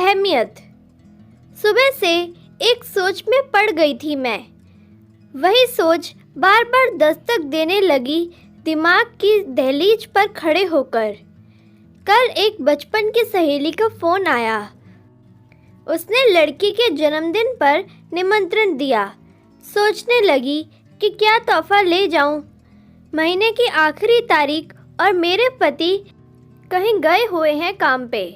अहमियत। सुबह से एक सोच में पड़ गई थी मैं। वही सोच बार बार दस्तक देने लगी दिमाग की दहलीज पर खड़े होकर। कल एक बचपन की सहेली का फ़ोन आया। उसने लड़की के जन्मदिन पर निमंत्रण दिया। सोचने लगी कि क्या तोहफा ले जाऊं। महीने की आखिरी तारीख और मेरे पति कहीं गए हुए हैं काम पे।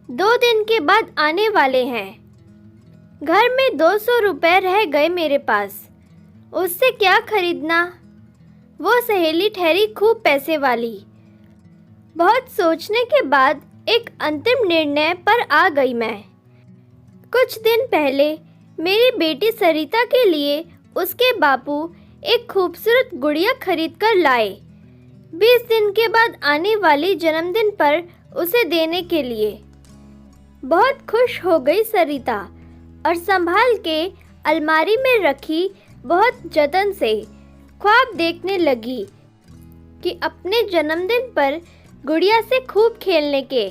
2 दिन के बाद आने वाले हैं। घर में 200 रुपये रह गए मेरे पास। उससे क्या खरीदना। वो सहेली ठहरी खूब पैसे वाली। बहुत सोचने के बाद एक अंतिम निर्णय पर आ गई मैं। कुछ दिन पहले मेरी बेटी सरिता के लिए उसके बापू एक खूबसूरत गुड़िया खरीद कर लाए। 20 दिन के बाद आने वाली जन्मदिन पर उसे देने के लिए। बहुत खुश हो गई सरिता और संभाल के अलमारी में रखी बहुत जतन से ख्वाब देखने लगी कि अपने जन्मदिन पर गुड़िया से खूब खेलने के।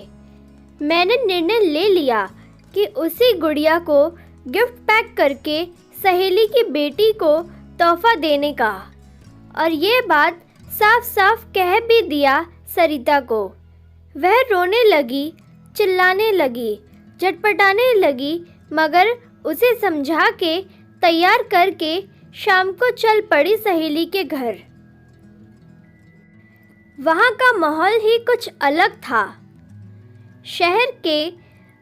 मैंने निर्णय ले लिया कि उसी गुड़िया को गिफ्ट पैक करके सहेली की बेटी को तोहफा देने का। और ये बात साफ साफ कह भी दिया सरिता को। वह रोने लगी, चिल्लाने लगी, झटपटाने लगी, मगर उसे समझा के तैयार करके शाम को चल पड़ी सहेली के घर। वहाँ का माहौल ही कुछ अलग था। शहर के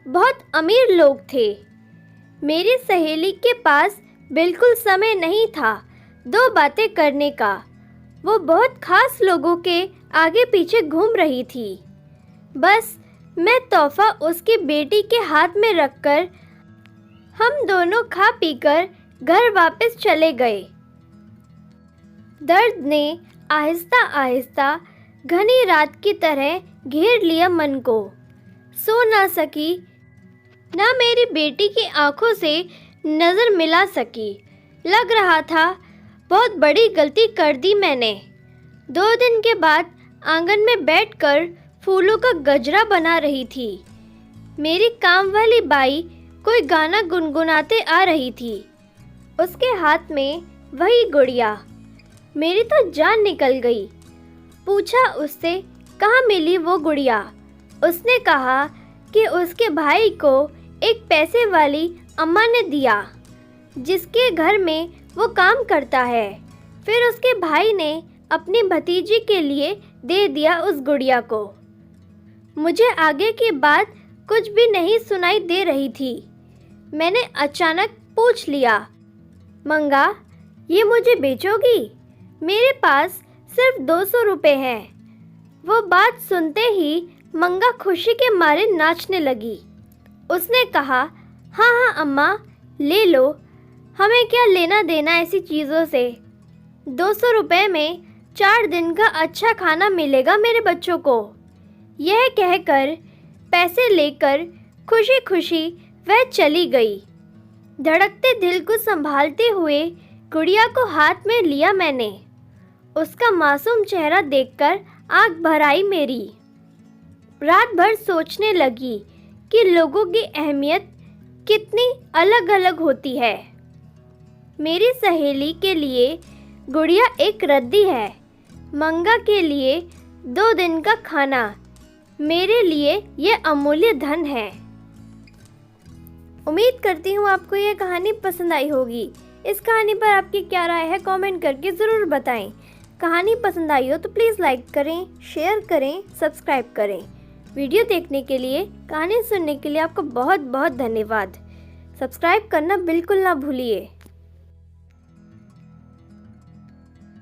बहुत अमीर लोग थे। मेरी सहेली के पास बिल्कुल समय नहीं था 2 बातें करने का। वो बहुत खास लोगों के आगे पीछे घूम रही थी। बस मैं तोहफा उसकी बेटी के हाथ में रखकर हम दोनों खा पीकर घर वापस चले गए। दर्द ने आहिस्ता आहिस्ता घनी रात की तरह घेर लिया मन को। सो ना सकी, ना मेरी बेटी की आंखों से नज़र मिला सकी। लग रहा था बहुत बड़ी गलती कर दी मैंने। 2 दिन के बाद आंगन में बैठकर फूलों का गजरा बना रही थी। मेरी काम वाली बाई कोई गाना गुनगुनाते आ रही थी। उसके हाथ में वही गुड़िया। मेरी तो जान निकल गई। पूछा उससे कहाँ मिली वो गुड़िया। उसने कहा कि उसके भाई को एक पैसे वाली अम्मा ने दिया, जिसके घर में वो काम करता है। फिर उसके भाई ने अपनी भतीजी के लिए दे दिया उस गुड़िया को। मुझे आगे की बात कुछ भी नहीं सुनाई दे रही थी। मैंने अचानक पूछ लिया, मंगा, ये मुझे बेचोगी? मेरे पास सिर्फ 200 रुपये हैं। वो बात सुनते ही मंगा खुशी के मारे नाचने लगी। उसने कहा, हाँ हाँ अम्मा, ले लो, हमें क्या लेना देना ऐसी चीज़ों से। 200 रुपये में 4 दिन का अच्छा खाना मिलेगा मेरे बच्चों को। यह कहकर पैसे लेकर खुशी खुशी वह चली गई। धड़कते दिल को संभालते हुए गुड़िया को हाथ में लिया मैंने। उसका मासूम चेहरा देखकर आँख भर आई मेरी। रात भर सोचने लगी कि लोगों की अहमियत कितनी अलग अलग होती है। मेरी सहेली के लिए गुड़िया एक रद्दी है। मंगा के लिए 2 दिन का खाना। मेरे लिए ये अमूल्य धन है। उम्मीद करती हूँ आपको ये कहानी पसंद आई होगी। इस कहानी पर आपकी क्या राय है कमेंट करके ज़रूर बताएं। कहानी पसंद आई हो तो प्लीज़ लाइक करें, शेयर करें, सब्सक्राइब करें। वीडियो देखने के लिए, कहानी सुनने के लिए आपका बहुत बहुत धन्यवाद। सब्सक्राइब करना बिल्कुल ना भूलिए।